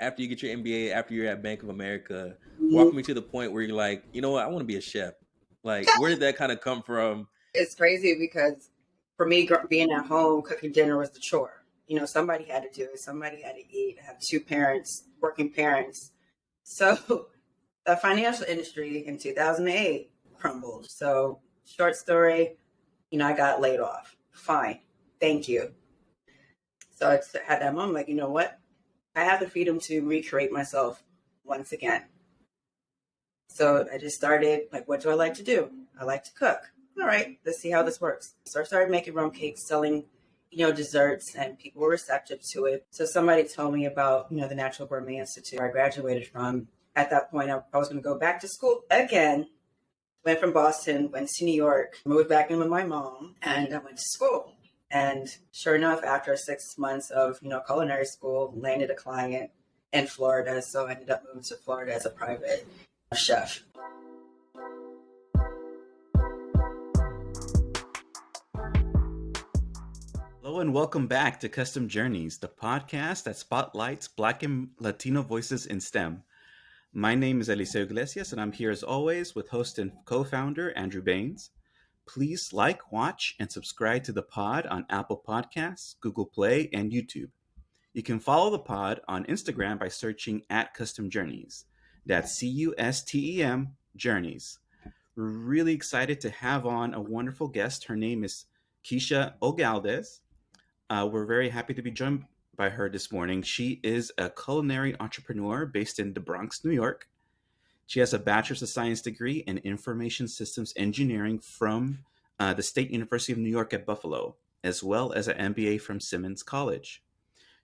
after you get your MBA, after you're at Bank of America, walk Mhm. me to the point where you're like, you know what, I want to be a chef. Like, where did that kind of come from? It's crazy because for me, being at home, cooking dinner was the chore. Somebody had to do it. Somebody had to eat. I have two parents, working parents. So the financial industry in 2008 crumbled. So short story, I got laid off. Fine. Thank you. So I had that moment like, you know what? I have the freedom to recreate myself once again. So I just started, like, what do I like to do? I like to cook. All right, let's see how this works. So I started making rum cakes, selling, desserts, and people were receptive to it. So somebody told me about, the Natural Gourmet Institute where I graduated from. At that point, I was going to go back to school again. Went from Boston, went to New York, moved back in with my mom, and I went to school. And sure enough, after 6 months of, culinary school, landed a client in Florida. So I ended up moving to Florida as a private chef. Hello and welcome back to Custom Journeys, the podcast that spotlights Black and Latino voices in STEM. My name is Eliseo Iglesias, and I'm here as always with host and co-founder Andrew Baines. Please like, watch, and subscribe to the pod on Apple Podcasts, Google Play, and YouTube. You can follow the pod on Instagram by searching at Custom Journeys. That's CUSTEM Journeys. We're really excited to have on a wonderful guest. Her name is Keesha O'Galdez. We're very happy to be joined by her this morning. She is a culinary entrepreneur based in the Bronx, New York. She has a Bachelor's of Science degree in Information Systems Engineering from the State University of New York at Buffalo, as well as an MBA from Simmons College.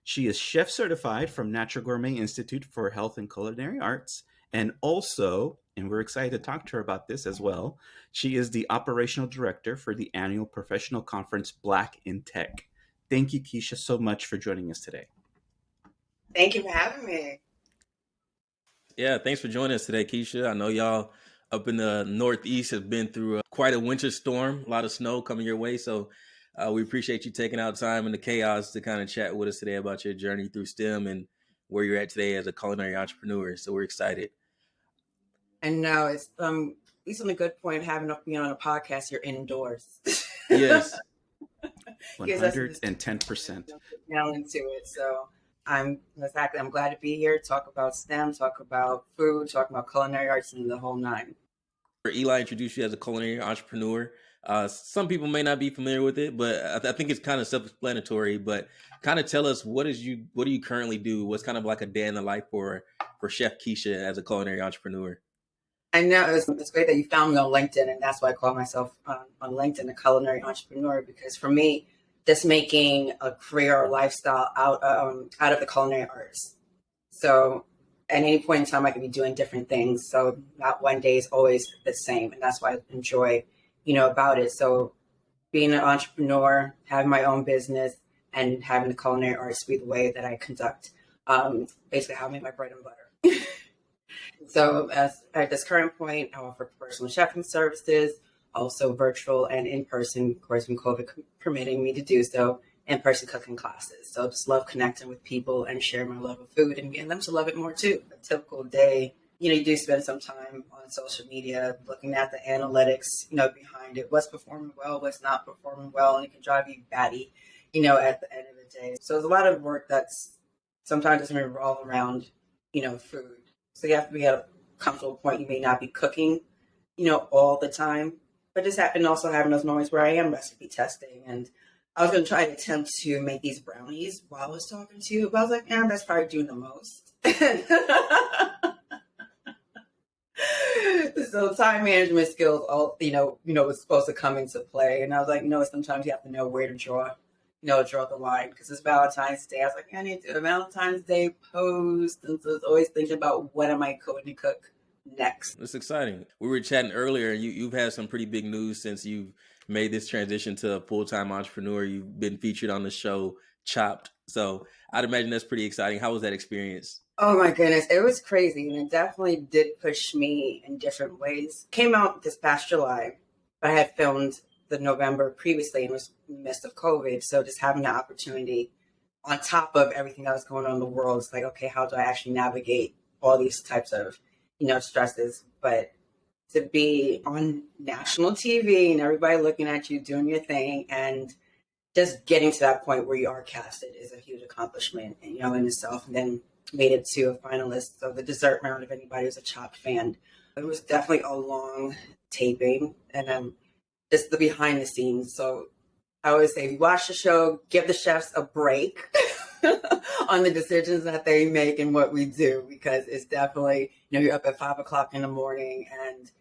She is chef certified from Natural Gourmet Institute for Health and Culinary Arts, and also, and we're excited to talk to her about this as well, she is the operational director for the annual professional conference Black in Tech. Thank you, Keesha, so much for joining us today. Thank you for having me. Yeah, thanks for joining us today, Keesha. I know y'all up in the Northeast have been through quite a winter storm, a lot of snow coming your way. So we appreciate you taking out time in the chaos to kind of chat with us today about your journey through STEM and where you're at today as a culinary entrepreneur. So we're excited. And now it's at least on a good point having being on a podcast, you're indoors. Yes. 110%. Down into it. So I'm glad to be here, talk about STEM, talk about food, talk about culinary arts and the whole nine. Eli introduced you as a culinary entrepreneur. Some people may not be familiar with it, but I think it's kind of self-explanatory. But kind of tell us what do you currently do? What's kind of like a day in the life for Chef Keesha as a culinary entrepreneur? I know it's great that you found me on LinkedIn, and that's why I call myself on LinkedIn a culinary entrepreneur, because for me, just making a career or lifestyle out of the culinary arts. So at any point in time, I could be doing different things. So not one day is always the same, and that's why I enjoy, about it. So being an entrepreneur, having my own business, and having the culinary arts be the way that I conduct, basically how I make my bread and butter. So at this current point, I offer personal chefing services, also virtual and in-person, of course, when COVID permitting me to do so, in-person cooking classes. So just love connecting with people and sharing my love of food and getting them to love it more too. A typical day, you do spend some time on social media looking at the analytics, behind it, what's performing well, what's not performing well, and it can drive you batty, at the end of the day. So there's a lot of work that's sometimes doesn't revolve around, food. So you have to be at a comfortable point. You may not be cooking, all the time, but just and also having those moments where I am recipe testing. And I was going to try to attempt to make these brownies while I was talking to you, but I was like, that's probably doing the most. So time management skills, all was supposed to come into play. And I was like, sometimes you have to know where to draw the line, because it's Valentine's Day. I was like, I need to do a Valentine's Day post. And so I was always thinking about what am I going to cook next. It's exciting. We were chatting earlier. You've had some pretty big news since you've made this transition to a full-time entrepreneur. You've been featured on the show Chopped. So I'd imagine that's pretty exciting. How was that experience? Oh my goodness, it was crazy. And it definitely did push me in different ways. Came out this past July, but I had filmed the November previously and was in the midst of COVID. So just having the opportunity on top of everything that was going on in the world, it's like, okay, how do I actually navigate all these types of, stresses? But to be on national TV and everybody looking at you doing your thing and just getting to that point where you are casted is a huge accomplishment, in itself. And then made it to a finalist. So the dessert round, if anybody was a Chopped fan, it was definitely a long taping, and just the behind the scenes. So I always say, if you watch the show, give the chefs a break on the decisions that they make and what we do, because it's definitely, you're up at 5 o'clock in the morning, and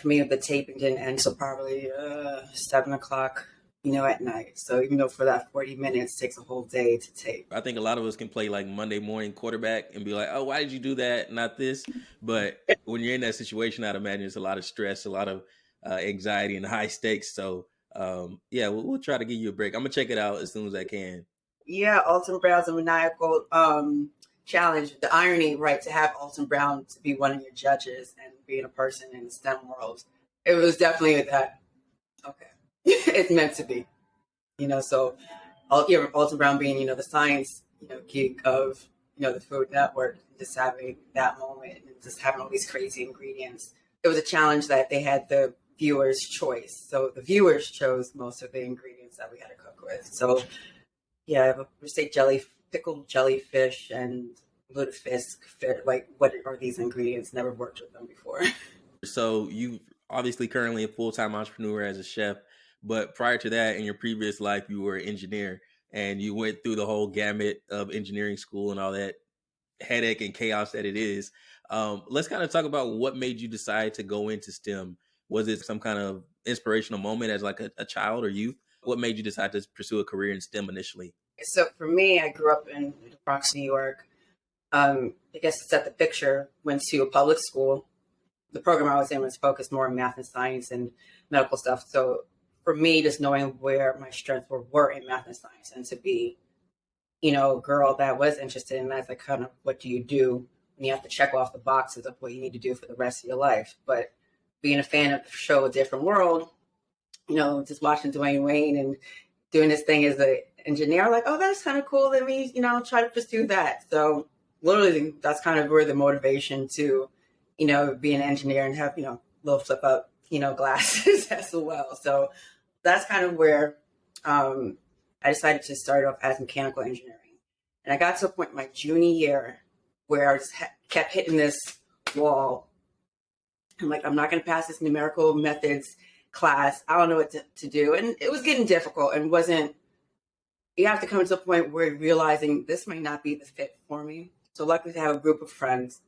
for me, the taping didn't end until probably 7 o'clock, at night. So even though for that 40 minutes takes a whole day to tape. I think a lot of us can play like Monday morning quarterback and be like, oh, why did you do that? Not this. But when you're in that situation, I'd imagine it's a lot of stress, a lot of anxiety and high stakes. So yeah, we'll try to give you a break. I'm going to check it out as soon as I can. Yeah, Alton Brown's a maniacal challenge. The irony, right, to have Alton Brown to be one of your judges and being a person in the STEM world, it was definitely that, okay, it's meant to be, so Alton Brown being, the science, geek of, the Food Network, just having that moment and just having all these crazy ingredients. It was a challenge that they had the viewers' choice. So the viewers chose most of the ingredients that we had to cook with. So yeah, we say pickled jellyfish and lutefisk. Like, what are these ingredients? Never worked with them before. So you obviously currently a full-time entrepreneur as a chef, but prior to that, in your previous life, you were an engineer, and you went through the whole gamut of engineering school and all that headache and chaos that it is. Let's kind of talk about what made you decide to go into STEM. Was it some kind of inspirational moment as like a child or youth? What made you decide to pursue a career in STEM initially? So for me, I grew up in the Bronx, New York. I guess to set the picture, went to a public school. The program I was in was focused more on math and science and medical stuff. So for me, just knowing where my strengths were in math and science, and to be, a girl that was interested in that, like, kind of, what do you do when you have to check off the boxes of what you need to do for the rest of your life? But being a fan of the show A Different World, just watching Dwayne Wayne and doing this thing as an engineer, like, oh, that's kind of cool. Let me, try to pursue that. So literally, that's kind of where the motivation to, be an engineer and have, little flip up, glasses as well. So that's kind of where I decided to start off as mechanical engineering. And I got to a point in my junior year where I just kept hitting this wall. I'm like, I'm not going to pass this numerical methods class. I don't know what to do. And it was getting difficult, and you have to come to a point where you're realizing this might not be the fit for me. So luckily to have a group of friends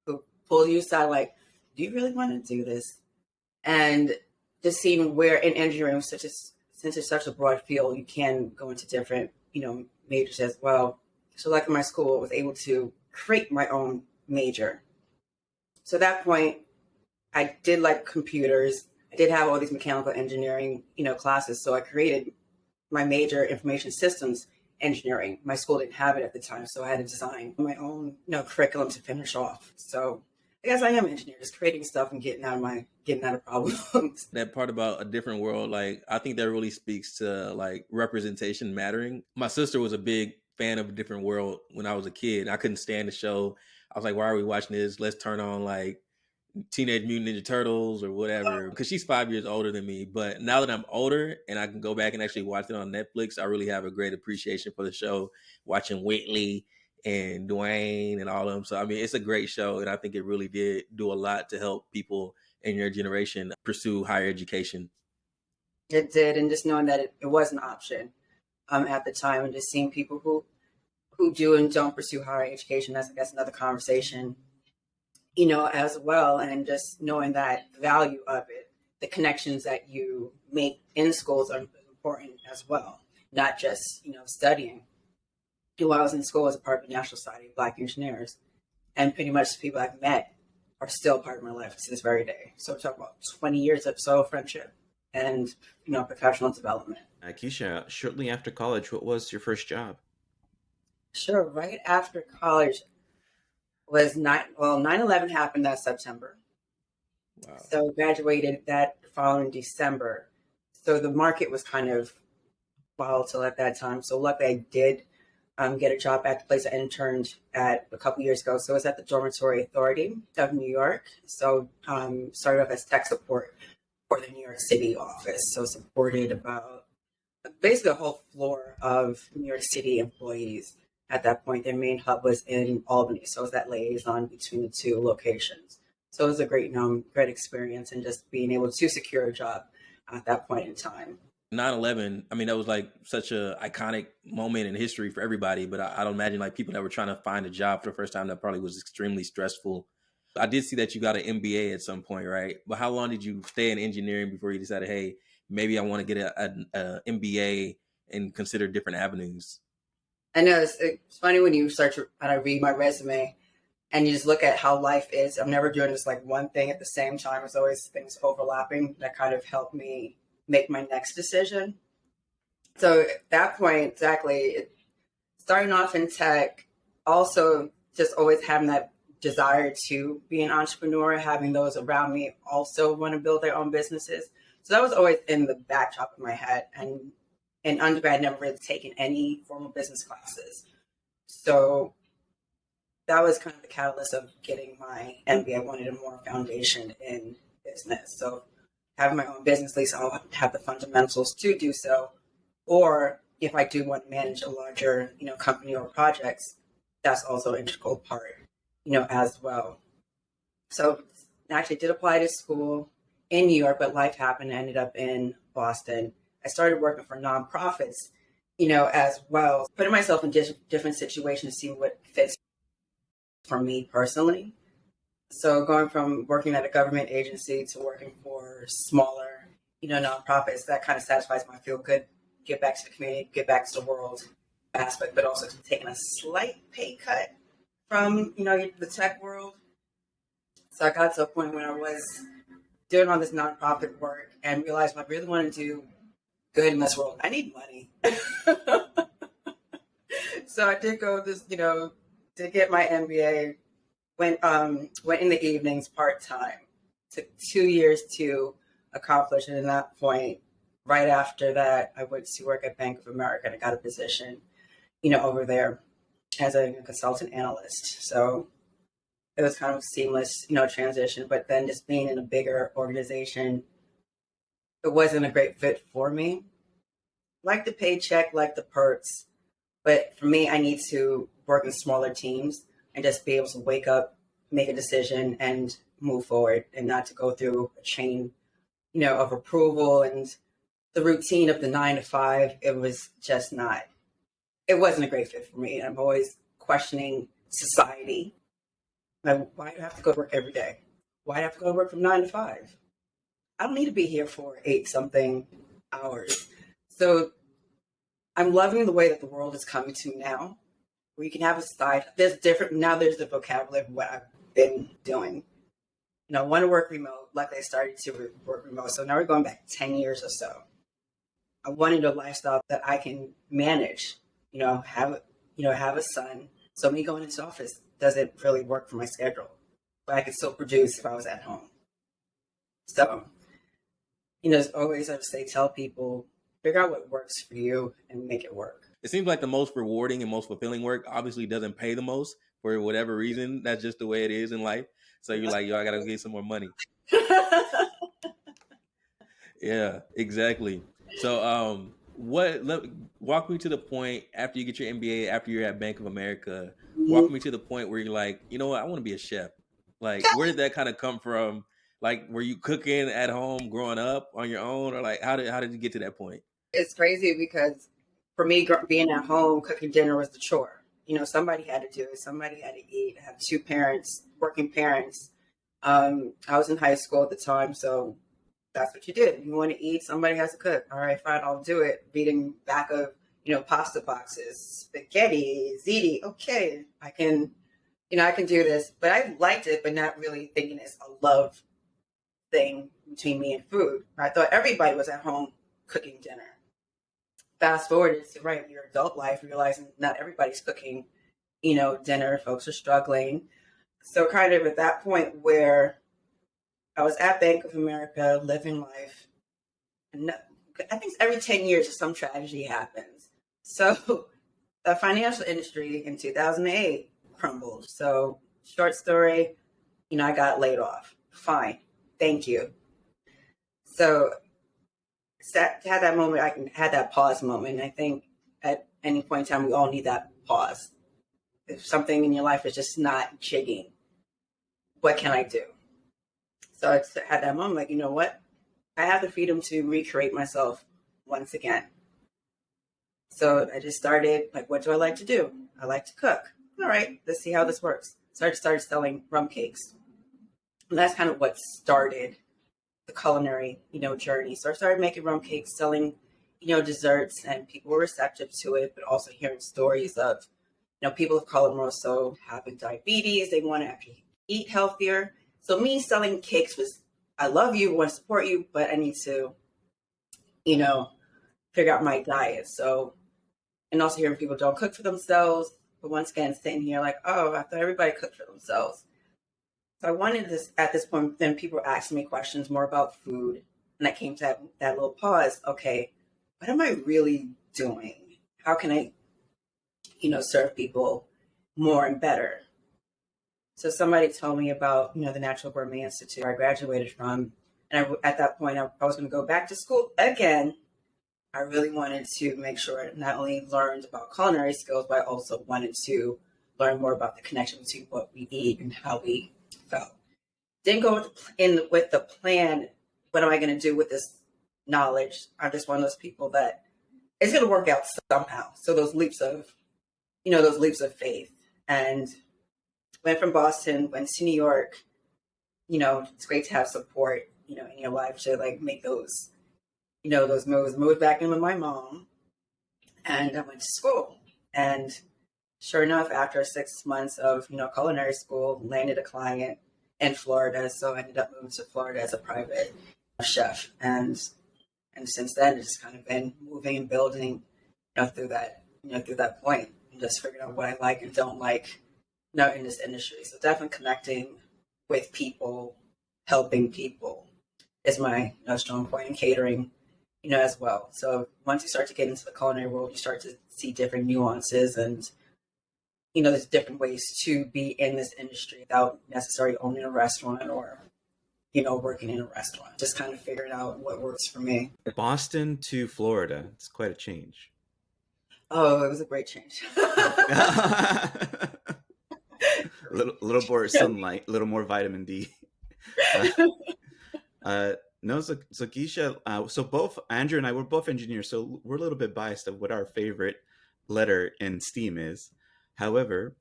who pull you aside, like, do you really want to do this? And just seeing where in engineering, since it's such a broad field, you can go into different, majors as well. So like in my school, I was able to create my own major. So at that point, I did like computers. I did have all these mechanical engineering, classes. So I created my major, information systems engineering. My school didn't have it at the time, so I had to design my own, curriculum to finish off. So I guess I am an engineer, just creating stuff and getting out of problems. That part about A Different World, like, I think that really speaks to like representation mattering. My sister was a big fan of A Different World when I was a kid. I couldn't stand the show. I was like, why are we watching this? Let's turn on like Teenage Mutant Ninja Turtles or whatever, because she's 5 years older than me. But now that I'm older and I can go back and actually watch it on Netflix, I really have a great appreciation for the show, watching Whitley and Dwayne and all of them. So, I mean, it's a great show, and I think it really did do a lot to help people in your generation pursue higher education. It did, and just knowing that it was an option at the time, and just seeing people who do and don't pursue higher education, that's, I guess, another conversation, as well. And just knowing that the value of it, the connections that you make in schools are important as well, not just, studying. While I was in school, I was a part of the National Society of Black Engineers, and pretty much the people I've met are still part of my life to this very day. So we're talking about 20 years of solo friendship and, professional development. Keesha, shortly after college, what was your first job? Sure. Right after college was 9/11 happened that September. Wow. So graduated that following December. So the market was kind of volatile at that time. So luckily I did get a job at the place I interned at a couple years ago. So it was at the Dormitory Authority of New York. So started off as tech support for the New York City office. So supported about basically a whole floor of New York City employees. At that point, their main hub was in Albany. So it was that liaison between the two locations. So it was a great experience, and just being able to secure a job at that point in time. 9/11, I mean, that was like such a iconic moment in history for everybody. But I don't imagine like people that were trying to find a job for the first time, that probably was extremely stressful. I did see that you got an MBA at some point, right? But how long did you stay in engineering before you decided, hey, maybe I want to get a MBA and consider different avenues? I know it's funny when you start to and I read my resume and you just look at how life is. I'm never doing just like one thing at the same time. There's always things overlapping that kind of help me make my next decision. So at that point, exactly, starting off in tech, also just always having that desire to be an entrepreneur, having those around me also want to build their own businesses. So that was always in the backdrop of my head. And in undergrad, I never really taken any formal business classes. So that was kind of the catalyst of getting my MBA. I wanted a more foundation in business. So having my own business, at least I'll have the fundamentals to do so. Or if I do want to manage a larger, company or projects, that's also an integral part, as well. So I actually did apply to school in New York, but life happened. I ended up in Boston. I started working for nonprofits, as well, putting myself in different situations to see what fits for me personally. So going from working at a government agency to working for smaller, nonprofits, that kind of satisfies my feel good, get back to the community, get back to the world aspect, but also taking a slight pay cut from, the tech world. So I got to a point when I was doing all this nonprofit work and realized if I really want to do good in this world, I need money. So I did go this, to get my MBA. Went in the evenings part time. Took 2 years to accomplish, and at that point, right after that, I went to work at Bank of America and I got a position, over there as a consultant analyst. So it was kind of a seamless, transition. But then just being in a bigger organization, it wasn't a great fit for me. Like the paycheck, like the perks, but for me, I need to work in smaller teams and just be able to wake up, make a decision, and move forward, and not to go through a chain, of approval and the routine of the 9 to 5. It was just not. It wasn't a great fit for me. I'm always questioning society. Like, why do I have to go to work every day? Why do I have to go to work from 9 to 5? I don't need to be here for 8-something hours. So I'm loving the way that the world is coming to now, where you can have a side. There's the vocabulary of what I've been doing. I want to work remote, like I started to work remote. So now we're going back 10 years or so. I wanted a lifestyle that I can manage, have a son. So me going into office doesn't really work for my schedule, but I could still produce if I was at home. So, as always, I would say, tell people, figure out what works for you and make it work. It seems like the most rewarding and most fulfilling work obviously doesn't pay the most for whatever reason. That's just the way it is in life. So you're like, yo, I got to get some more money. Yeah, exactly. So walk me to the point after you get your MBA, after you're at Bank of America, walk me to the point where you're like, you know what, I want to be a chef. Like, where did that kind of come from? Like, were you cooking at home growing up on your own, or like, how did you get to that point? It's crazy because for me, being at home, cooking dinner was the chore. Somebody had to do it. Somebody had to eat. I have 2 parents, working parents. I was in high school at the time, so that's what you did. You want to eat, somebody has to cook. All right, fine, I'll do it. Reading back of, pasta boxes, spaghetti, ziti. Okay, I can do this. But I liked it, but not really thinking it's a love thing between me and food. I thought everybody was at home cooking dinner. Fast forward to your adult life, realizing not everybody's cooking, dinner. Folks are struggling. So kind of at that point where I was at Bank of America, living life, and I think every 10 years some tragedy happens. So the financial industry in 2008 crumbled. So, short story, I got laid off. Fine. Thank you. So, had that moment, had that pause moment. I think at any point in time, we all need that pause. If something in your life is just not jigging, what can I do? So I had that moment, like, you know what? I have the freedom to recreate myself once again. So I just started, like, what do I like to do? I like to cook. All right, let's see how this works. So I started selling rum cakes. And that's kind of what started the culinary, journey. So I started making rum cakes, selling, desserts, and people were receptive to it, but also hearing stories of, people of color more so having diabetes. They want to actually eat healthier. So me selling cakes was, I love you, want to support you, but I need to, figure out my diet. So, and also hearing people don't cook for themselves. But once again, sitting here like, oh, I thought everybody cooked for themselves. So I wanted this, at this point, then people were asking me questions more about food. And I came to that little pause. Okay, what am I really doing? How can I, serve people more and better? So somebody told me about, the Natural Gourmet Institute I graduated from. And at that point, I was going to go back to school again. I really wanted to make sure I not only learned about culinary skills, but I also wanted to learn more about the connection between what we eat and how we felt. Didn't go with the plan, what am I going to do with this knowledge? I'm just one of those people that it's going to work out somehow. So those leaps of faith. And went from Boston, went to New York. It's great to have support, in your life to like make those, those moves. Moved back in with my mom, and I went to school. And sure enough, after 6 months of, culinary school, landed a client in Florida. So I ended up moving to Florida as a private chef. And since then, it's just kind of been moving and building, through that point, and just figuring out what I like and don't like, in this industry. So definitely connecting with people, helping people is my strong point, in catering, as well. So once you start to get into the culinary world, you start to see different nuances and, there's different ways to be in this industry without necessarily owning a restaurant or, working in a restaurant. Just kind of figuring out what works for me. Boston to Florida, it's quite a change. Oh, it was a great change. A little more sunlight, a little more vitamin D. No, so Keesha, so both Andrew and I, we're both engineers, so we're a little bit biased of what our favorite letter in STEAM is. However,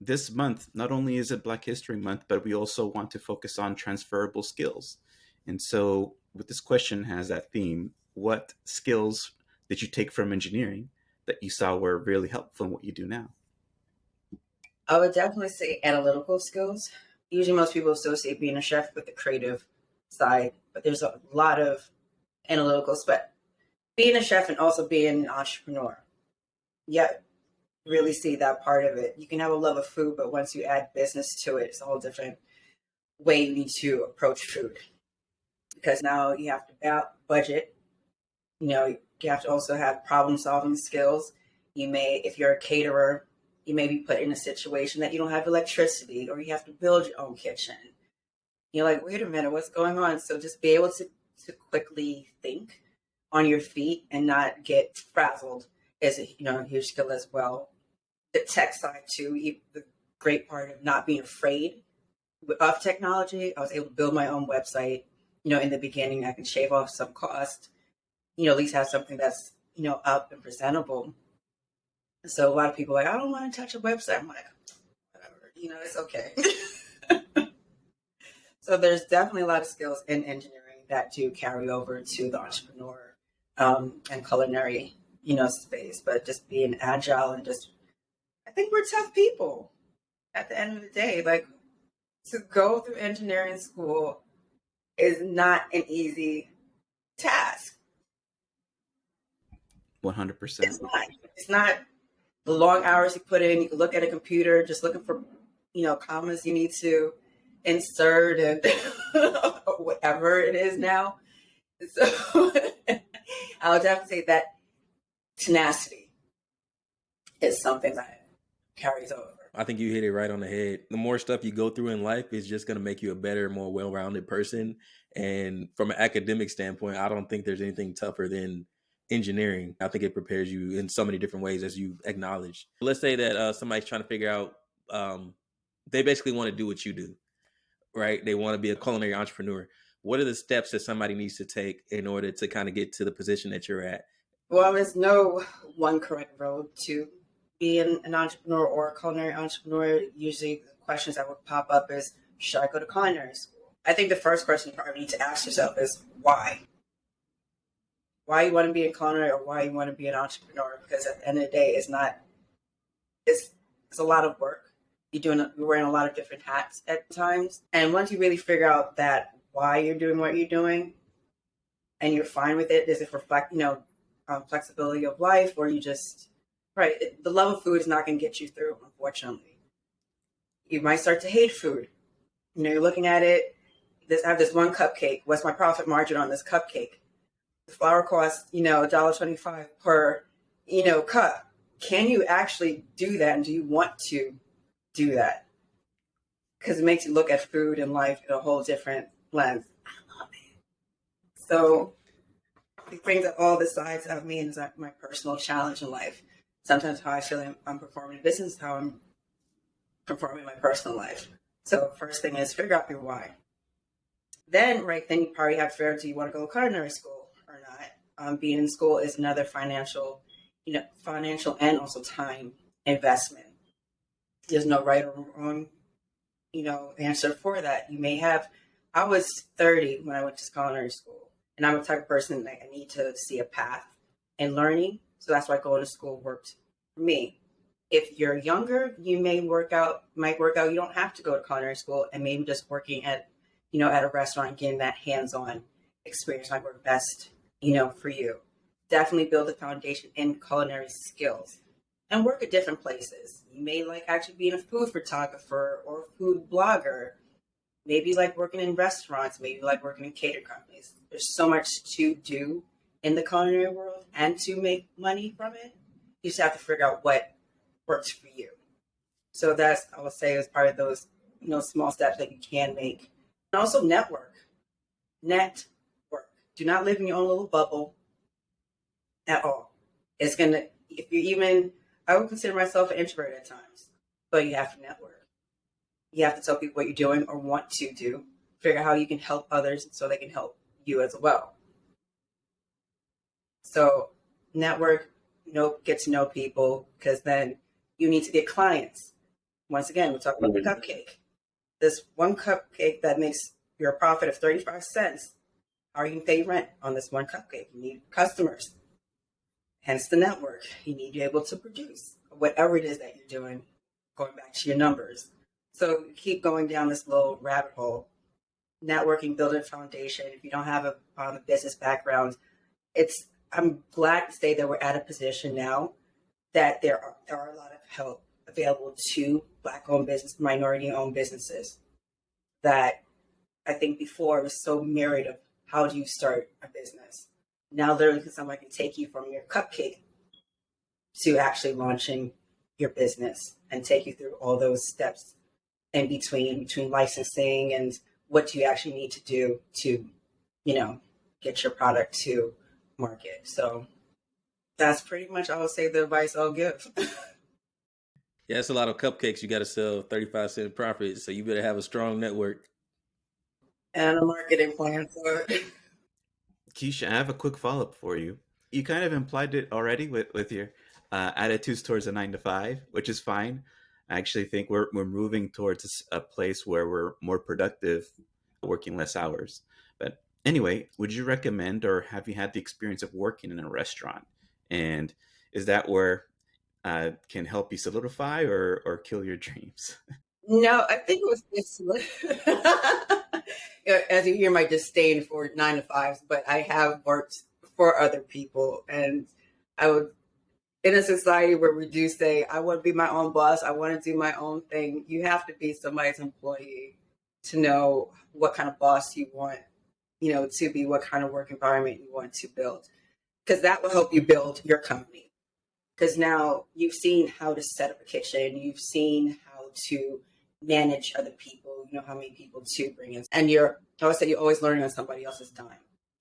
this month, not only is it Black History Month, but we also want to focus on transferable skills. And so with this question has that theme, what skills did you take from engineering that you saw were really helpful in what you do now? I would definitely say analytical skills. Usually most people associate being a chef with the creative side, but there's a lot of analytical, but being a chef and also being an entrepreneur. Yeah, really see that part of it. You can have a love of food, but once you add business to it, it's a whole different way you need to approach food. Because now you have to budget, you have to also have problem solving skills. If you're a caterer, you may be put in a situation that you don't have electricity or you have to build your own kitchen. You're like, wait a minute, what's going on? So just be able to quickly think on your feet and not get frazzled is a huge skill as well. The tech side too, the great part of not being afraid of technology. I was able to build my own website. In the beginning, I can shave off some cost, at least have something that's, up and presentable. So a lot of people are like, I don't want to touch a website. I'm like, whatever, it's okay. So there's definitely a lot of skills in engineering that do carry over to the entrepreneur and culinary, space. But just being agile and I think we're tough people at the end of the day. Like, to go through engineering school is not an easy task. 100%. It's not the long hours you put in. You can look at a computer just looking for, commas you need to insert and whatever it is now. So I would definitely say that tenacity, and, and, being able to, figure out is something that carries over. I think you hit it right on the head. The more stuff you go through in life is just going to make you a better, more well-rounded person. And from an academic standpoint, I don't think there's anything tougher than engineering. I think it prepares you in so many different ways, as you acknowledged. Let's say that somebody's trying to figure out, they basically want to do what you do, right? They want to be a culinary entrepreneur. What are the steps that somebody needs to take in order to kind of get to the position that you're at? Well, there's no one correct road to be an entrepreneur or a culinary entrepreneur. Usually the questions that would pop up is, should I go to culinary school? I think the first question you probably need to ask yourself is why? Why you want to be a culinary or why you want to be an entrepreneur? Because at the end of the day, it's a lot of work. You're wearing a lot of different hats at times. And once you really figure out that why you're doing what you're doing and you're fine with it, does it reflect, flexibility of life, or you just, right, the love of food is not going to get you through, unfortunately. You might start to hate food. You're looking at it, I have this one cupcake. What's my profit margin on this cupcake? The flour costs, $1.25 per, cup. Can you actually do that? And do you want to do that? Because it makes you look at food and life in a whole different lens. I love it. So it brings up all the sides of me, and it's like my personal challenge in life. Sometimes how I feel I'm performing in business, how I'm performing in my personal life. So first thing is figure out your why. Then you probably have to figure out, do you want to go to culinary school or not? Being in school is another financial and also time investment. There's no right or wrong, answer for that. You may have. I was 30 when I went to culinary school, and I'm the type of person that I need to see a path in learning. So that's why going to school worked for me. If you're younger, you might work out. You don't have to go to culinary school, and maybe just working at a restaurant, getting that hands-on experience might work best, for you. Definitely build a foundation in culinary skills and work at different places. You may like actually being a food photographer or food blogger. Maybe you like working in restaurants. Maybe you like working in cater companies. There's so much to do in the culinary world and to make money from it. You just have to figure out what works for you. So that's, I would say, is part of those, small steps that you can make. And also network. Do not live in your own little bubble at all. It's going to, I would consider myself an introvert at times, but you have to network. You have to tell people what you're doing or want to do, figure out how you can help others so they can help you as well. So network, get to know people, because then you need to get clients. Once again, we're talking about the cupcake. This one cupcake that makes your profit of 35 cents, how are you going to pay rent on this one cupcake? You need customers. Hence the network. You need to be able to produce whatever it is that you're doing, going back to your numbers. So keep going down this little rabbit hole. Networking, building a foundation. If you don't have a business background, I'm glad to say that we're at a position now that there are a lot of help available to Black-owned business, minority-owned businesses. That I think before it was so myriad of how do you start a business. Now literally someone can take you from your cupcake to actually launching your business and take you through all those steps in between licensing and what you actually need to do to, get your product to market. So that's pretty much, I would say, the advice I'll give. Yeah, it's a lot of cupcakes. You got to sell 35-cent profit. So you better have a strong network. And a marketing plan for it. Keesha, I have a quick follow-up for you. You kind of implied it already with your attitudes towards a 9-to-5, which is fine. I actually think we're moving towards a place where we're more productive, working less hours. But anyway, would you recommend, or have you had the experience of working in a restaurant? And is that where can help you solidify or kill your dreams? No, I think it was this. As you hear my disdain for 9-to-5s, but I have worked for other people, and I would, in a society where we do say, I want to be my own boss, I want to do my own thing, you have to be somebody's employee to know what kind of boss you want, to be, what kind of work environment you want to build, because that will help you build your company. because now you've seen how to set up a kitchen, you've seen how to manage other people, you know how many people to bring in, and I always say you're always learning on somebody else's dime.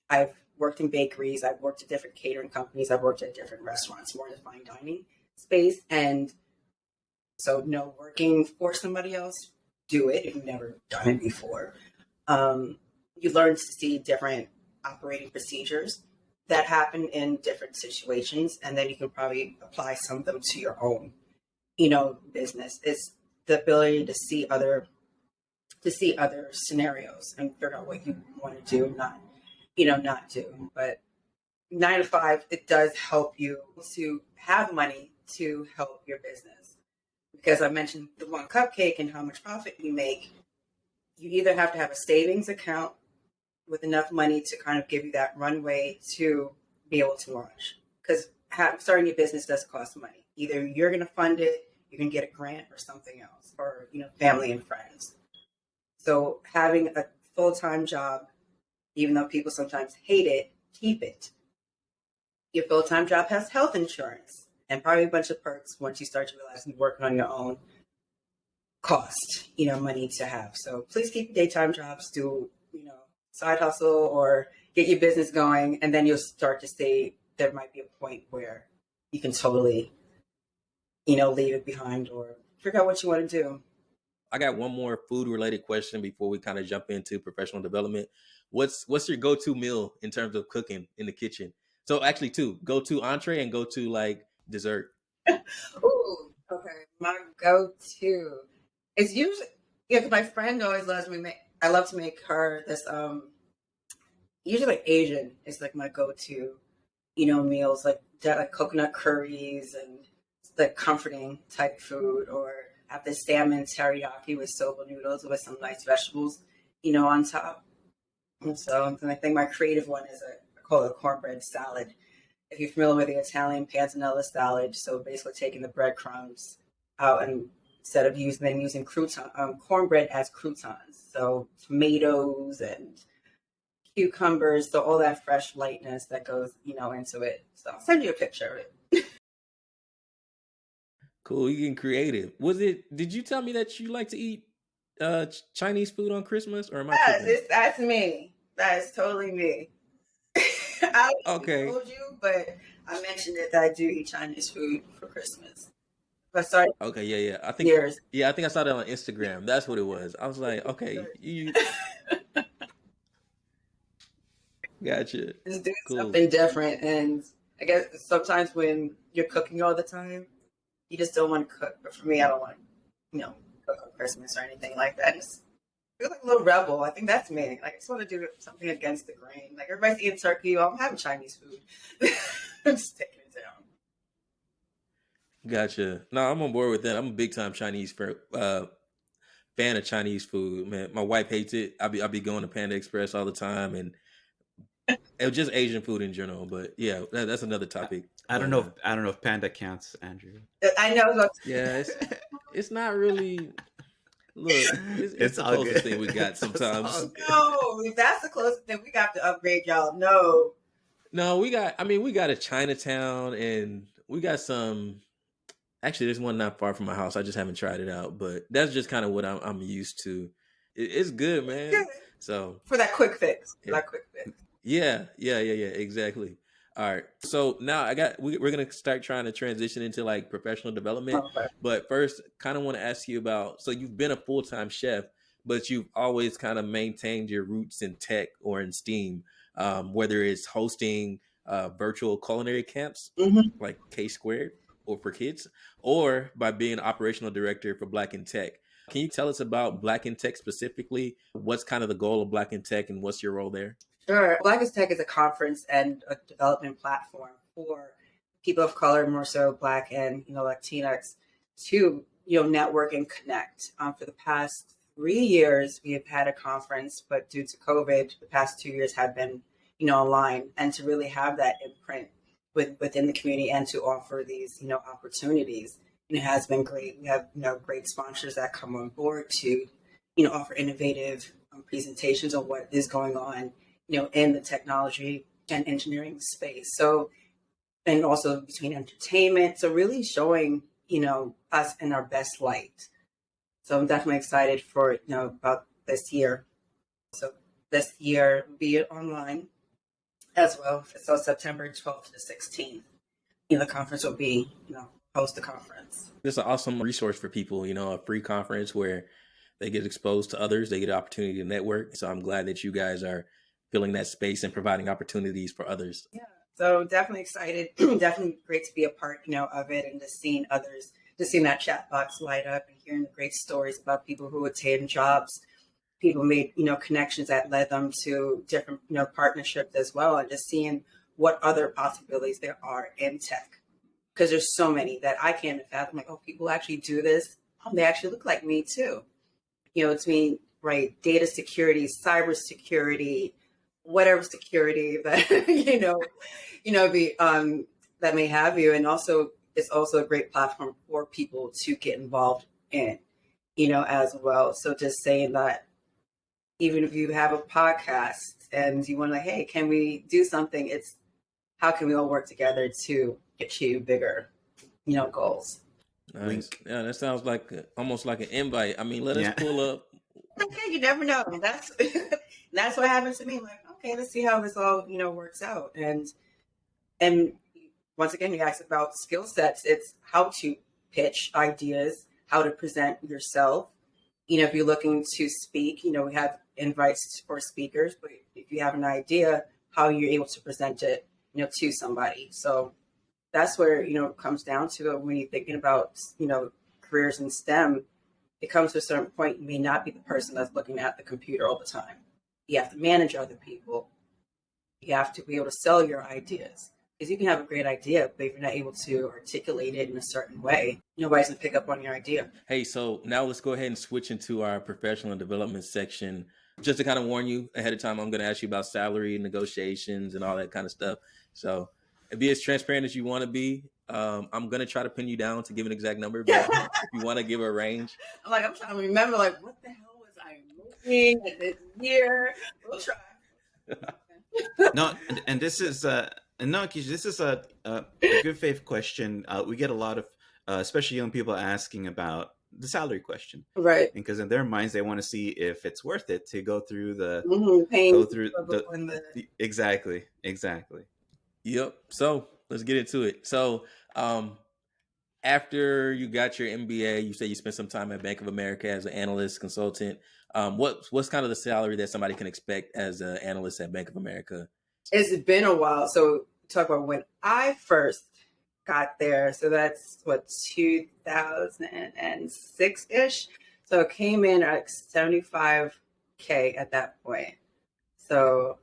I've worked in bakeries, I've worked at different catering companies, I've worked at different restaurants, more in the fine dining space, and so no, working for somebody else, do it if you've never done it before. You learn to see different operating procedures that happen in different situations, and then you can probably apply some of them to your own, business. It's the ability to see other scenarios and figure out what you want to do and not do. But 9 to 5, it does help you to have money to help your business. Because I mentioned the one cupcake and how much profit you make. You either have to have a savings account with enough money to kind of give you that runway to be able to launch. Because starting your business does cost money. Either you're going to fund it, you can get a grant or something else, or family and friends. So having a full-time job, even though people sometimes hate it, keep it. Your full-time job has health insurance and probably a bunch of perks once you start to realize you're working on your own cost, money to have. So please keep daytime jobs, do, side hustle or get your business going. And then you'll start to see there might be a point where you can totally, leave it behind or figure out what you want to do. I got one more food related question before we kind of jump into professional development. What's your go-to meal in terms of cooking in the kitchen? So actually two, go-to entree and go-to like dessert. Ooh, okay. My go-to is usually, because my friend always loves me I love to make her this, usually like Asian is like my go-to, meals like coconut curries and like comforting type food, or have the salmon teriyaki with soba noodles with some nice vegetables, on top. And so I think my creative one is I call it a cornbread salad. If you're familiar with the Italian panzanella salad, so basically taking the breadcrumbs out and instead of using cornbread as croutons. So tomatoes and cucumbers, so all that fresh lightness that goes, into it. So I'll send you a picture of it. Cool, you getting creative. Did you tell me that you like to eat Chinese food on Christmas, or am I tripping? That's me. That is totally me. I Okay. told you, but I mentioned it that I do eat Chinese food for Christmas. But sorry. Okay, yeah. I think I saw that on Instagram. That's what it was. I was like, okay, you gotcha. Just doing Cool. something different. And I guess sometimes when you're cooking all the time, you just don't want to cook. But for me, I don't want to, cook on Christmas or anything like that. I feel like a little rebel. I think that's me. Like, I just want to do something against the grain. Like, everybody's eating turkey. Well, I'm having Chinese food. I'm just taking it down. Gotcha. No, I'm on board with that. I'm a big time Chinese fan of Chinese food. Man, my wife hates it. I be going to Panda Express all the time, and it was just Asian food in general. But yeah, that's another topic. I don't know if Panda counts, Andrew. I know. Yeah, it's not really. Look, it's the closest thing we got sometimes. No, if that's the closest thing, we got to upgrade y'all. No, we got a Chinatown, and we got some. Actually, there's one not far from my house. I just haven't tried it out, but that's just kind of what I'm used to. It's good, man. Good. So for that quick fix, Yeah, exactly. All right. So now we're gonna start trying to transition into like professional development. Okay. But first, kind of want to ask you about. So you've been a full-time chef, but you've always kind of maintained your roots in tech or in STEAM, whether it's hosting virtual culinary camps like K Squared or for kids, or by being operational director for Black in Tech. Can you tell us about Black in Tech specifically? What's kind of the goal of Black in Tech, and what's your role there? Sure. Black in Tech is a conference and a development platform for people of color, more so Black and Latinx, to network and connect. For the past 3 years, we have had a conference, but due to COVID, the past 2 years have been online, and to really have that imprint within the community and to offer these opportunities, has been great. We have great sponsors that come on board to offer innovative presentations on what is going on in the technology and engineering space. So and also between entertainment. So really showing, us in our best light. So I'm definitely excited for, about this year. So this year will be online as well. So September 12th to the 16th, the conference will be, host the conference. This is an awesome resource for people, a free conference where they get exposed to others, they get an opportunity to network. So I'm glad that you guys are filling that space and providing opportunities for others. Yeah. So definitely excited. Definitely great to be a part, of it, and just seeing others, just seeing that chat box light up and hearing the great stories about people who attained jobs, people made, connections that led them to different, partnerships as well, and just seeing what other possibilities there are in tech. Because there's so many that I can't fathom. Like, oh, people actually do this. Oh, they actually look like me too. It's me, right? Data security, cyber security, whatever security that be that may have you, and also it's also a great platform for people to get involved in, as well. So just saying that, even if you have a podcast and you want to, hey, can we do something? It's how can we all work together to achieve bigger, goals. Nice. Yeah, that sounds like almost like an invite. I mean, let us pull up. Okay, you never know. That's that's what happens to me. Like, okay, let's see how this all works out. And once again, you asked about skill sets. It's how to pitch ideas, how to present yourself. If you're looking to speak, we have invites for speakers, but if you have an idea, how you're able to present it, to somebody. So that's where, it comes down to it when you're thinking about, careers in STEM. It comes to a certain point, you may not be the person that's looking at the computer all the time. You have to manage other people. You have to be able to sell your ideas. Because you can have a great idea, but if you're not able to articulate it in a certain way, nobody's going to pick up on your idea. Hey, so now let's go ahead and switch into our professional development section. Just to kind of warn you ahead of time, I'm going to ask you about salary negotiations and all that kind of stuff. So be as transparent as you want to be. I'm going to try to pin you down to give an exact number, but if you want to give a range. I'm trying to remember, what the hell was I making this year? We'll try. No, and this is no, Keesha, this is a good faith question. We get a lot of, especially young people, asking about the salary question, right? Because in their minds, they want to see if it's worth it to go through the exactly. Yep. So let's get into it. So after you got your MBA, you said you spent some time at Bank of America as an analyst consultant. What's kind of the salary that somebody can expect as an analyst at Bank of America? It's been a while. So talk about when I first got there. So that's 2006-ish. So it came in at $75K at that point. So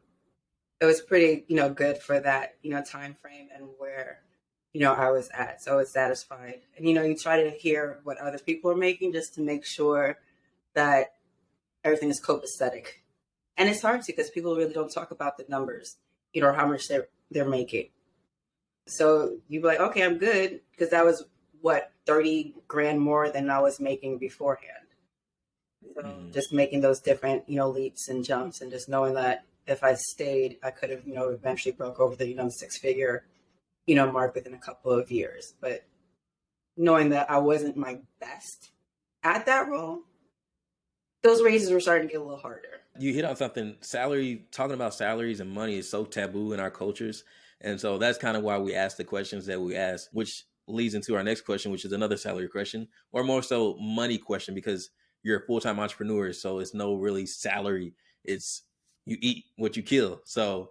it was pretty, good for that, time frame and where, I was at. So I was satisfied. And, you try to hear what other people are making just to make sure that everything is copacetic. And it's hard to, because people really don't talk about the numbers, how much they're making. So you'd be like, okay, I'm good, because that was 30 grand more than I was making beforehand. So just making those different, leaps and jumps, and just knowing that if I stayed, I could have, eventually broke over the, 6-figure, mark within a couple of years. But knowing that I wasn't my best at that role, those raises were starting to get a little harder. You hit on something. Talking about salaries and money is so taboo in our cultures. And so that's kind of why we ask the questions that we ask, which leads into our next question, which is another salary question, or more so money question, because you're a full-time entrepreneur. So it's no really salary. It's you eat what you kill. So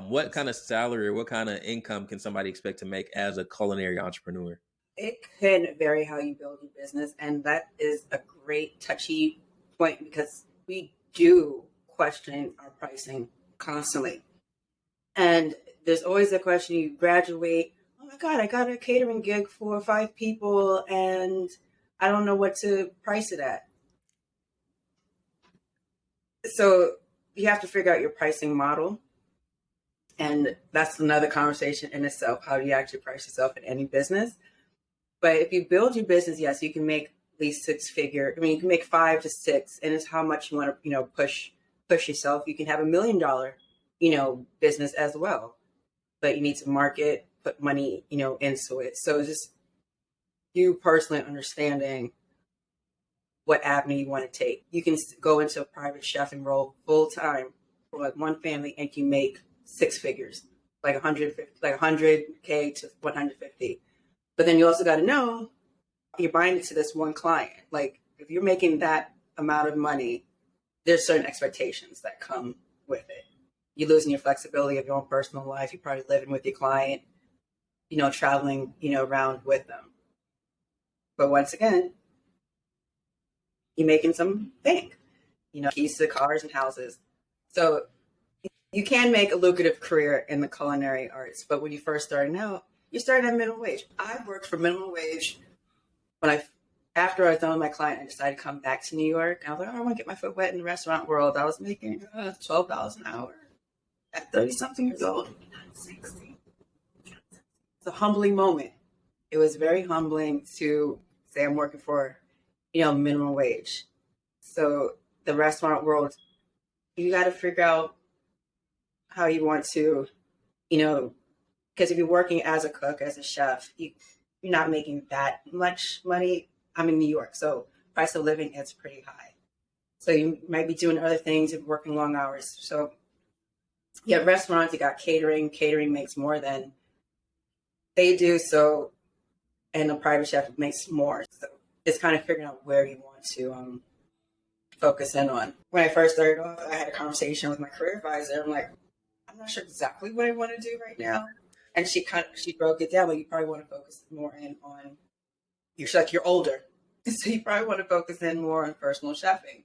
what kind of salary or what kind of income can somebody expect to make as a culinary entrepreneur? It can vary how you build your business. And that is a great touchy point, because we do question our pricing constantly. And there's always a question, you graduate, oh my God, I got a catering gig for 5 people and I don't know what to price it at. So you have to figure out your pricing model. And that's another conversation in itself. How do you actually price yourself in any business? But if you build your business, yes, you can make at least 6-figure. I mean, you can make 5 to 6, and it's how much you want to, push yourself. You can have $1 million, business as well. But you need to market, put money, into it. So it's just you personally understanding what avenue you want to take. You can go into a private chefing role full time for like one family and you make six figures, like 150, like 100K to 150. But then you also got to know you're buying it to this one client. Like if you're making that amount of money, there's certain expectations that come with it. You're losing your flexibility of your own personal life. You're probably living with your client, traveling, around with them. But once again, you're making some bank, keys to cars and houses. So you can make a lucrative career in the culinary arts. But when you first starting out, you started at minimum wage. I worked for minimum wage after I was done with my client, I decided to come back to New York. I was like, I want to get my foot wet in the restaurant world. I was making $12 an hour at 30-something years old. 60. It's a humbling moment. It was very humbling to say I'm working for, minimum wage. So the restaurant world, you got to figure out how you want to, because if you're working as a cook, as a chef, you're not making that much money. I'm in New York, so price of living is pretty high. So you might be doing other things and working long hours. So you have restaurants, you got catering. Catering makes more than they do. So, and a private chef makes more. So it's kind of figuring out where you want to focus in on. When I first started off, I had a conversation with my career advisor. I'm like, I'm not sure exactly what I want to do right now. And she broke it down. Like, you probably want to focus more in on, you're older. So you probably want to focus in more on personal chefing.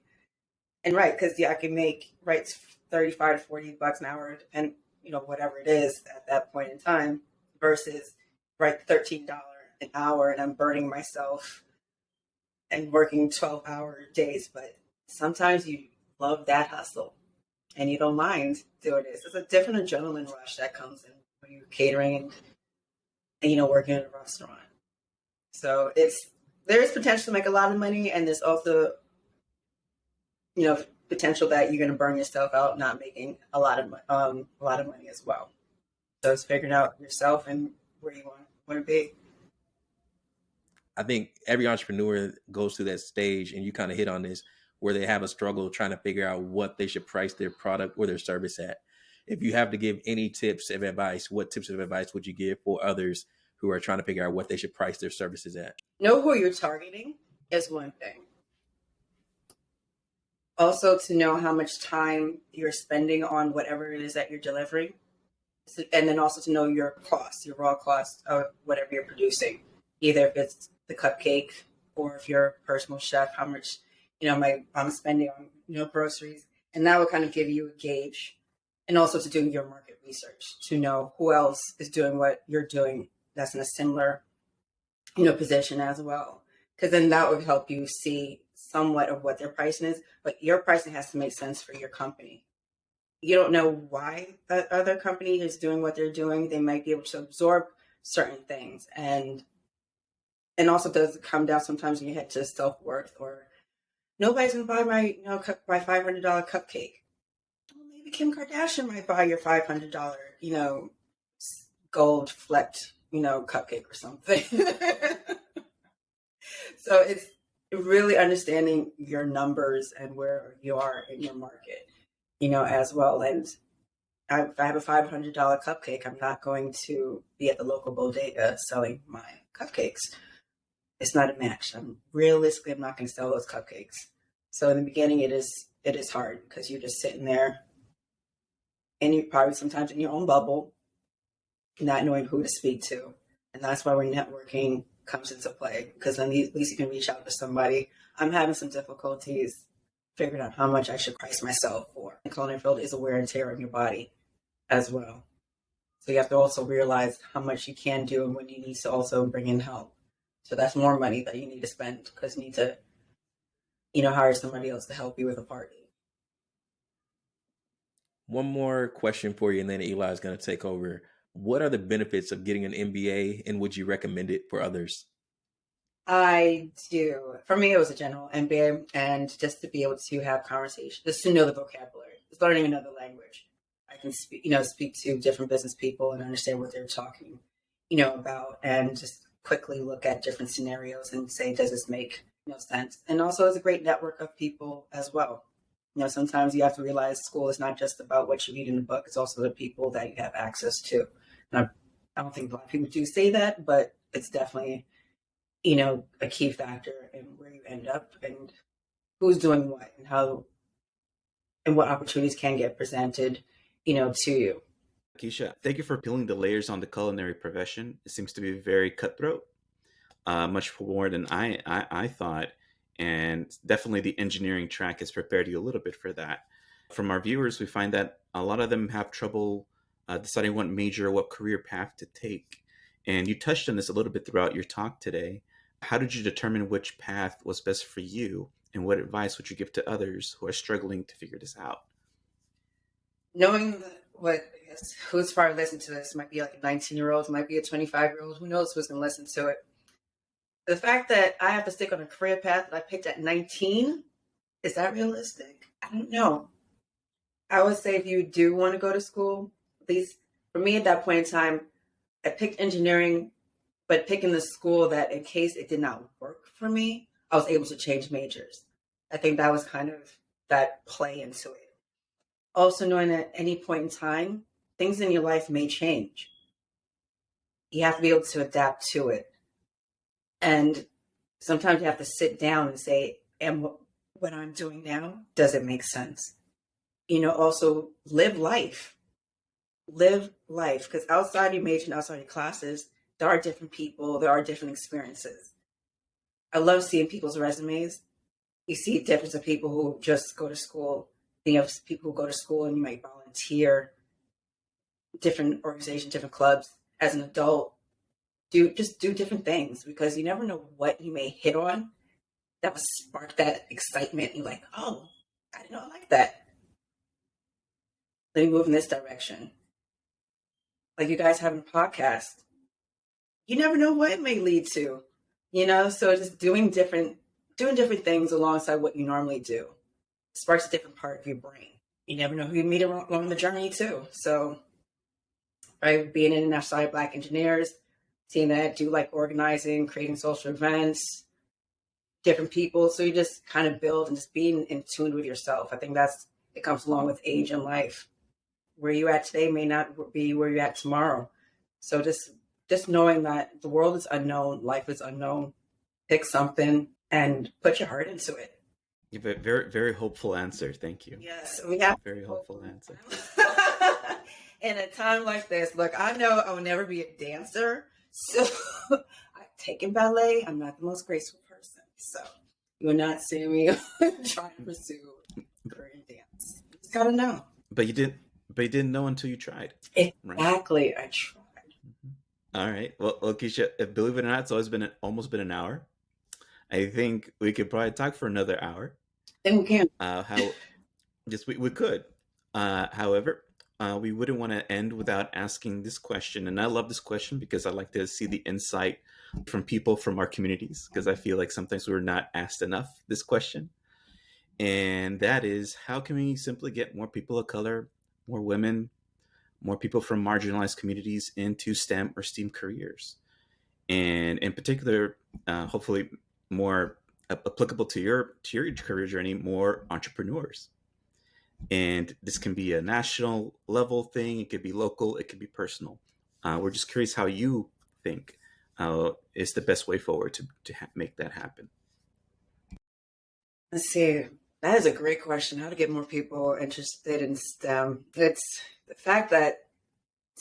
And right, because I can make 35 to $40 an hour, and whatever it is at that point in time, versus $13 an hour, and I'm burning myself and working 12-hour days. But sometimes you love that hustle, and you don't mind doing this. It's a different adrenaline rush that comes in when you're catering and working in a restaurant. So there is potential to make a lot of money, and there's also potential that you're going to burn yourself out not making a lot of money as well. So it's figuring out yourself and where you want to be. I think every entrepreneur goes through that stage, and you kind of hit on this, where they have a struggle trying to figure out what they should price their product or their service at. If you have to give any tips of advice, what tips of advice would you give for others who are trying to figure out what they should price their services at? Know who you're targeting is one thing. Also, to know how much time you're spending on whatever it is that you're delivering. And then also to know your cost, your raw cost of whatever you're producing. Either if it's the cupcake or if you're a personal chef, how much, I'm spending on, groceries. And that will kind of give you a gauge. And also to do your market research, to know who else is doing what you're doing that's in a similar, position as well. Because then that would help you see somewhat of what their pricing is, but your pricing has to make sense for your company. You don't know why that other company is doing what they're doing. They might be able to absorb certain things. And also does come down sometimes when you head to self-worth, or nobody's going to buy my, my $500 cupcake. Well, maybe Kim Kardashian might buy your $500, gold flecked, cupcake or something. So it's really understanding your numbers and where you are in your market, as well. And if I have a $500 cupcake, I'm not going to be at the local bodega selling my cupcakes. It's not a match. I'm not going to sell those cupcakes. So in the beginning, it is hard because you're just sitting there, and you're probably sometimes in your own bubble, not knowing who to speak to. And that's why where networking comes into play, because then at least you can reach out to somebody. I'm having some difficulties figuring out how much I should price myself for. The culinary field is a wear and tear on your body as well. So you have to also realize how much you can do and when you need to also bring in help. So that's more money that you need to spend because you need to, hire somebody else to help you with a party. One more question for you, and then Eli is going to take over. What are the benefits of getting an MBA, and would you recommend it for others? I do. For me, it was a general MBA, and just to be able to have conversation, just to know the vocabulary, just learning another language. I can speak to different business people and understand what they're talking, about, and just quickly look at different scenarios and say, does this make sense? And also, it's a great network of people as well. Sometimes you have to realize school is not just about what you read in the book; it's also the people that you have access to. And I don't think a lot of people do say that, but it's definitely a key factor in where you end up and who's doing what and how and what opportunities can get presented, to you. Keisha, thank you for peeling the layers on the culinary profession. It seems to be very cutthroat, much more than I thought. And definitely the engineering track has prepared you a little bit for that. From our viewers, we find that a lot of them have trouble deciding what major, what career path to take. And you touched on this a little bit throughout your talk today. How did you determine which path was best for you? And what advice would you give to others who are struggling to figure this out? Knowing who's probably listening to this might be like a 19-year-old, might be a 25-year-old, who knows who's going to listen to it. The fact that I have to stick on a career path that I picked at 19, is that realistic? I don't know. I would say if you do want to go to school, at least for me at that point in time, I picked engineering, but picking the school that in case it did not work for me, I was able to change majors. I think that was kind of that play into it. Also knowing that at any point in time, things in your life may change. You have to be able to adapt to it. And sometimes you have to sit down and say, and what I'm doing now, does it make sense? Also live life. Live life. Because outside your major and outside your classes, there are different people, there are different experiences. I love seeing people's resumes. You see a difference of people who just go to school. You have people who go to school and you might volunteer, different organizations, different clubs. As an adult, do different things, because you never know what you may hit on that will spark that excitement. You're like, oh, I didn't know I like that. Let me move in this direction. Like you guys having a podcast, you never know what it may lead to, so just doing different things alongside what you normally do sparks a different part of your brain. You never know who you meet along the journey too. So, right, being in outside Black engineers, seeing that, do like organizing, creating social events, different people. So you just kind of build and just being in tune with yourself. I think it comes along with age and life. Where you at today may not be where you're at tomorrow. So just knowing that the world is unknown, life is unknown, pick something and put your heart into it. You have a very, very hopeful answer. Thank you. Yes, we have very hopeful answer. In a time like this, look, I know I will never be a dancer. So I've taken ballet. I'm not the most graceful person. So you're not seeing me trying to pursue career in dance. You just gotta know. But you didn't know until you tried. Exactly. Right? I tried. Mm-hmm. All right. Well, Keisha, believe it or not, it's almost been an hour. I think we could probably talk for another hour. Then we can. We could. However, we wouldn't want to end without asking this question. And I love this question because I like to see the insight from people from our communities, because I feel like sometimes we're not asked enough this question. And that is, how can we simply get more people of color, more women, more people from marginalized communities into STEM or STEAM careers? And in particular, hopefully more applicable to your career journey, more entrepreneurs. And this can be a national level thing. It could be local. It could be personal. We're just curious how you think is the best way forward to make that happen. Let's see. That is a great question. How to get more people interested in STEM. It's the fact that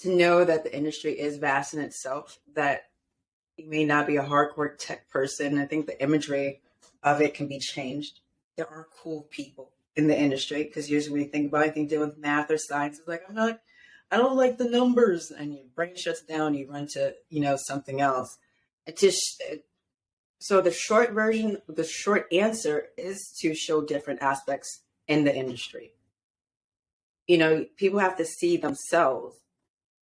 to know that the industry is vast in itself, that you may not be a hardcore tech person. I think the imagery of it can be changed. There are cool people in the industry, because usually when you think about anything dealing with math or science, it's like, I don't like the numbers, and your brain shuts down. You run to something else. So the short answer is to show different aspects in the industry. People have to see themselves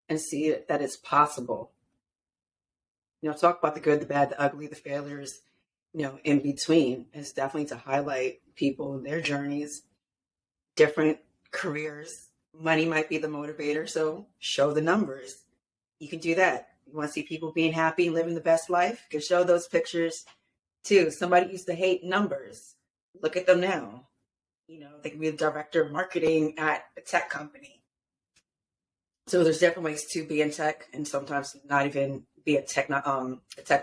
and see that it's possible. Talk about the good, the bad, the ugly, the failures, in between. It's definitely to highlight people, their journeys, different careers. Money might be the motivator, so show the numbers. You can do that. You want to see people being happy, living the best life? You can show those pictures too. Somebody used to hate numbers. Look at them now. You know, they can be the director of marketing at a tech company. So there's different ways to be in tech, and sometimes not even be a tech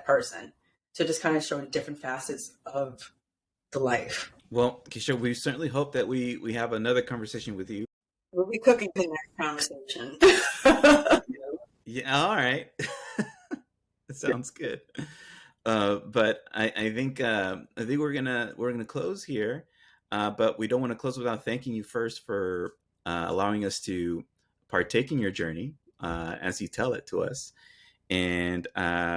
person. So just kind of showing different facets of the life. Well, Keisha, we certainly hope that we have another conversation with you. We'll be cooking for the next conversation. Yeah, all right. That sounds good. But I think we're gonna close here. But we don't want to close without thanking you first for allowing us to partake in your journey as you tell it to us. And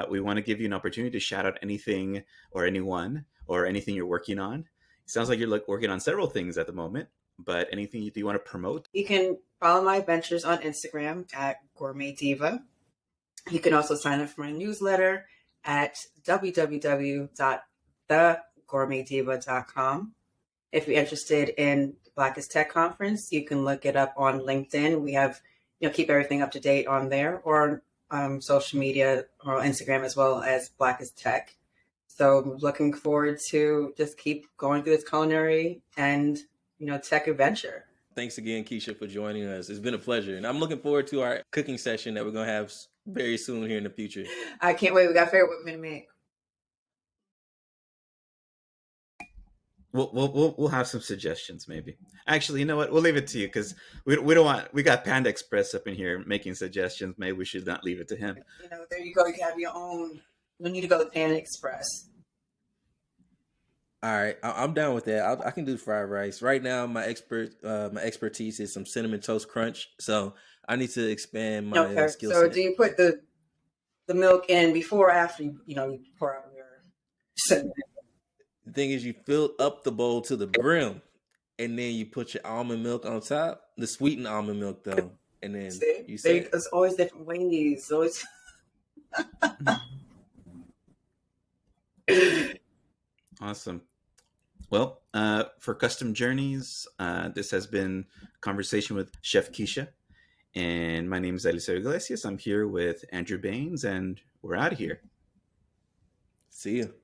we want to give you an opportunity to shout out anything or anyone or anything you're working on. It sounds like you're working on several things at the moment, but anything you do want to promote? You can follow my adventures on Instagram at Gourmet Diva. You can also sign up for my newsletter at www.thegourmetdiva.com. If you're interested in Blackest Tech Conference, you can look it up on LinkedIn. We have, keep everything up to date on there, or social media or Instagram as well as Blackest Tech. So I'm looking forward to just keep going through this culinary and, tech adventure. Thanks again, Keisha, for joining us. It's been a pleasure. And I'm looking forward to our cooking session that we're going to have very soon here in the future. I can't wait. We got to figure out what we're going to make. We'll have some suggestions, maybe. Actually, you know what? We'll leave it to you because we don't want. We got Panda Express up in here making suggestions. Maybe we should not leave it to him. There you go. You can have your own. You need to go to Panda Express. All right, I'm down with that. I can do fried rice. Right now, my expertise is some cinnamon toast crunch. So I need to expand my skill set. So do you put the milk in before or after you pour out your cinnamon? The thing is, you fill up the bowl to the brim, and then you put your almond milk on top, the sweetened almond milk though, and then there's always different ways. Always. Awesome. Well, for Custom Journeys, this has been Conversation with Chef Keesha, and my name is Eliseo Iglesias. I'm here with Andrew Baines, and we're out of here. See you.